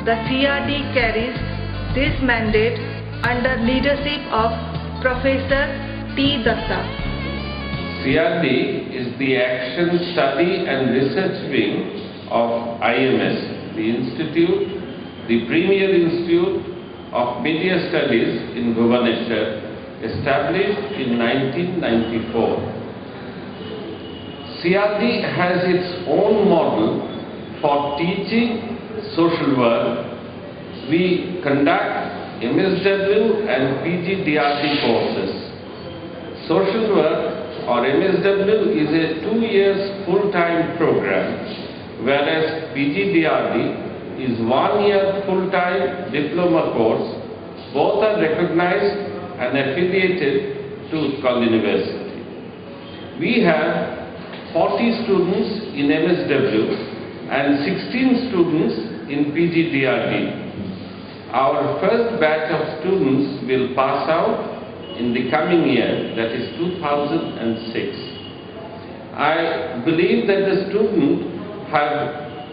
the CRD carries this mandate under leadership of Professor T. Datta. CRD is the Action, Study and Research Wing of IMS, the institute, the premier institute of media studies in Bhubaneswar, established in 1994. CRD has its own model for teaching social work. We conduct MSW and PGDRD courses. Social work or MSW is a 2 years full-time program, whereas PGDRD is 1 year full-time diploma course. Both are recognized and affiliated to Utkal University. We have 40 students in MSW and 16 students in PGDRD. Our first batch of students will pass out in the coming year, that is 2006. I believe that the students have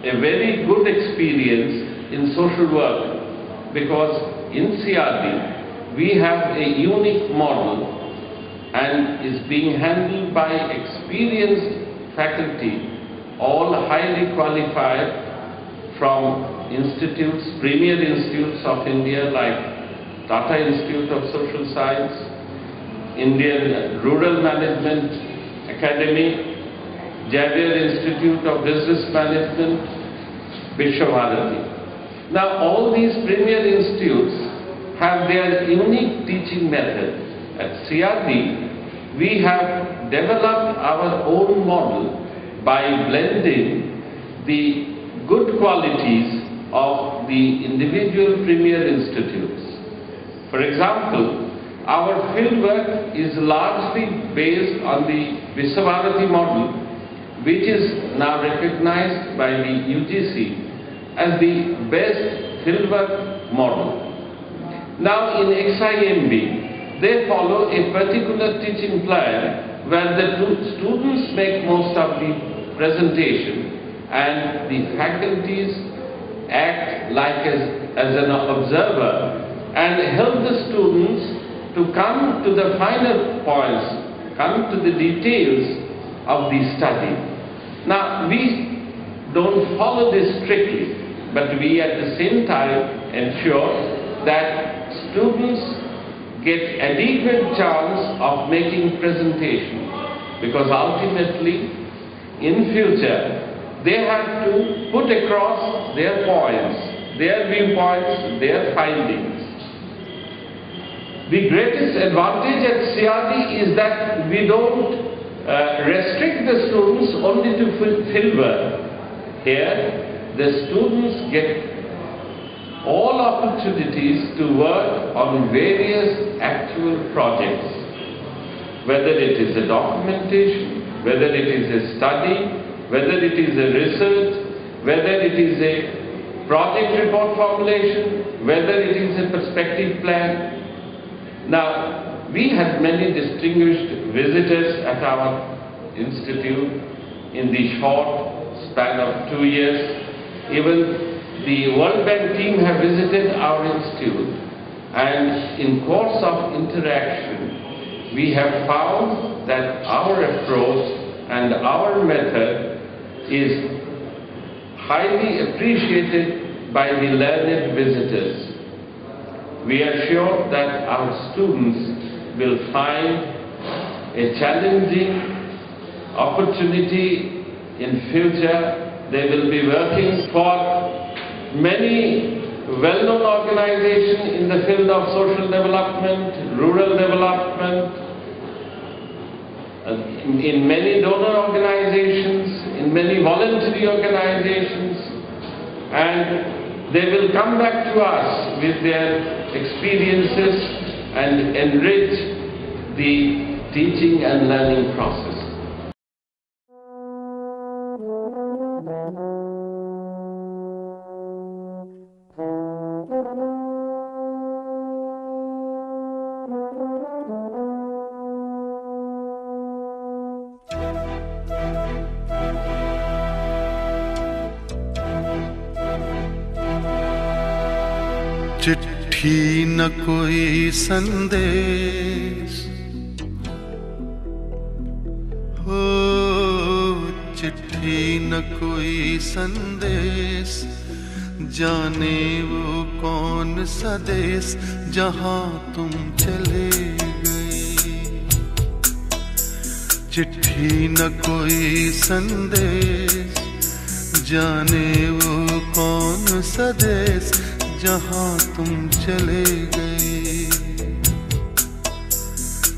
a very good experience in social work because in CRD we have a unique model and is being handled by experienced faculty, all highly qualified from institutes, premier institutes of India like Tata Institute of Social Science, Indian Rural Management Academy, Javier Institute of Business Management, Vishwabharati. Now all these premier institutes have their unique teaching method. At CRD, we have developed our own model by blending the good qualities of the individual premier institutes. For example, our fieldwork is largely based on the Vishwabharati model, which is now recognized by the UGC as the best fieldwork model. Now in XIMB, they follow a particular teaching plan where the students make most of the presentation and the faculties act like as an observer and help the students to come to the finer points, come to the details of the study. Now we don't follow this strictly, but we at the same time ensure that students get adequate chance of making presentation, because ultimately in future they have to put across their points, their viewpoints, their findings. The greatest advantage at CRD is that we don't restrict the students only to fieldwork. Here, the students get all opportunities to work on various actual projects, whether it is a documentation, whether it is a study, whether it is a research, whether it is a project report formulation, whether it is a perspective plan. Now, we had many distinguished visitors at our institute in the short span of 2 years. Even the World Bank team have visited our institute, and in course of interaction, we have found that our approach and our method is highly appreciated by the learned visitors. We are sure that our students will find a challenging opportunity in future. They will be working for many well-known organizations in the field of social development, rural development, in many donor organizations, in many voluntary organizations, and they will come back to us with their experiences and enrich the teaching and learning process. चिट्ठी न कोई संदेश हो, चिट्ठी न कोई संदेश, जाने वो कौन सा देश जहां तुम चले गए। चिट्ठी न कोई संदेश, जाने वो कौन सा देश जहां तुम चले गए।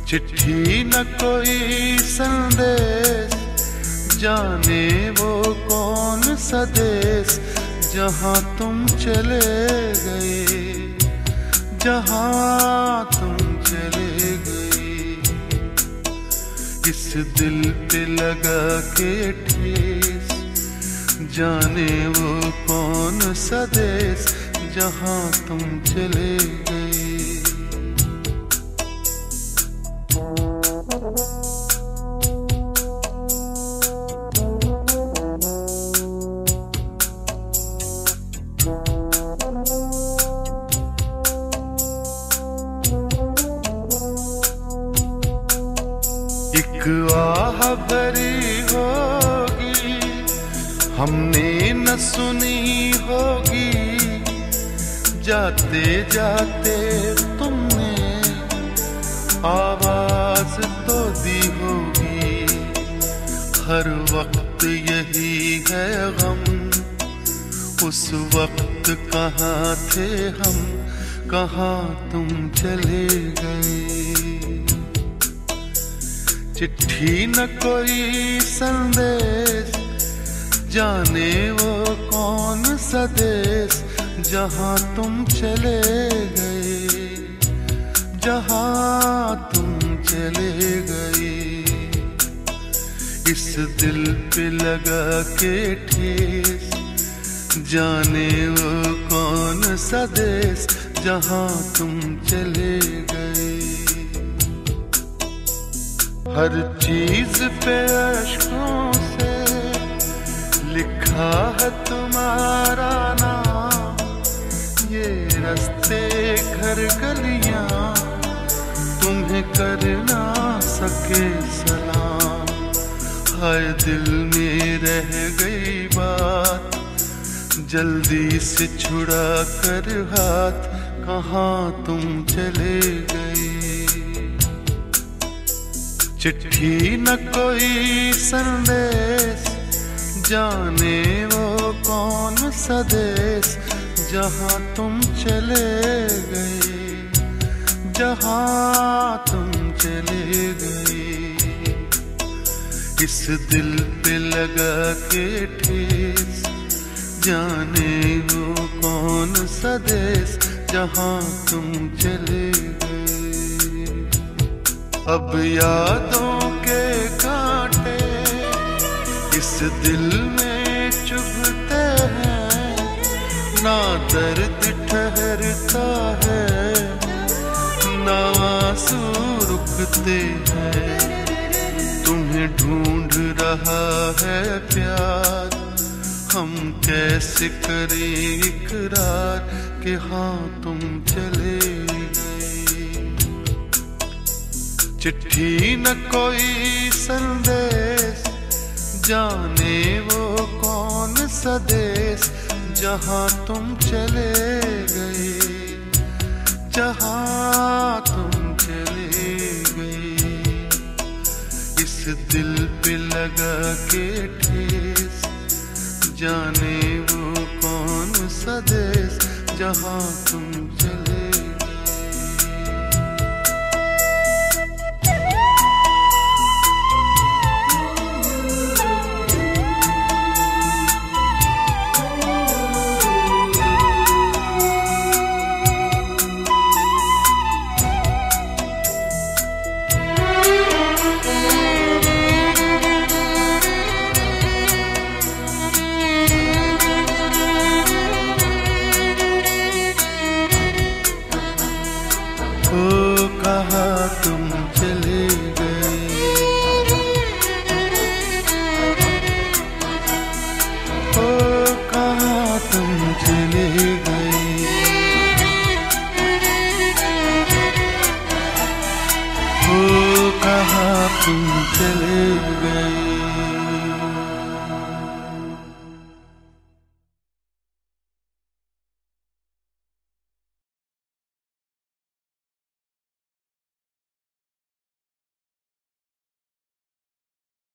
चिट्ठी न कोई संदेश, जाने वो कौन सा देश जहां तुम चले गए, जहां तुम चले गए। इस दिल पे लगा के ठेस, जाने वो कौन सा देश जहां तुम चले गए। एक आह भरी होगी, हमने न सुनी होगी, जाते जाते तुमने आवाज तो दी होगी। हर वक्त यही है गम, उस वक्त कहाँ थे हम, कहाँ तुम चले गए। चिट्ठी न कोई संदेश, जाने वो कौन सा देश जहां तुम चले गए, जहां तुम चले गए। इस दिल पे लगा के ठेस, जाने वो कौन सा देश जहां तुम चले गए। हर चीज पे अश्कों से लिखा है तुम्हारा नाम, ये रास्ते घर गलियां तुम्हें कर ना सके सलाम। हाय दिल में रह गई बात, जल्दी से छुड़ा कर हाथ, कहाँ तुम चले गए। चिट्ठी न कोई संदेश, जाने वो कौन सा देश जहां तुम चले गए, जहां तुम चले गए। इस दिल पे लगा के ठेस, जाने वो कौन सा देश जहां तुम चले गए। अब यादों के कांटे इस दिल में चुभते हैं, ना दर्द ठहरता है, ना आंसू रुकते हैं। तुम्हें ढूंढ रहा है प्यार, हम कैसे करें इकरार कि हाँ तुम चले गए। चिट्ठी न कोई संदेश, जाने वो कौन सा देश जहां तुम चले गए, जहां तुम चले गए। इस दिल पे लगा के ठेस, जाने वो कौन सा देश जहां तुम चले गए। कहाँ तुम चले गए, ओ कहाँ तुम चले गए। तुम चले गए।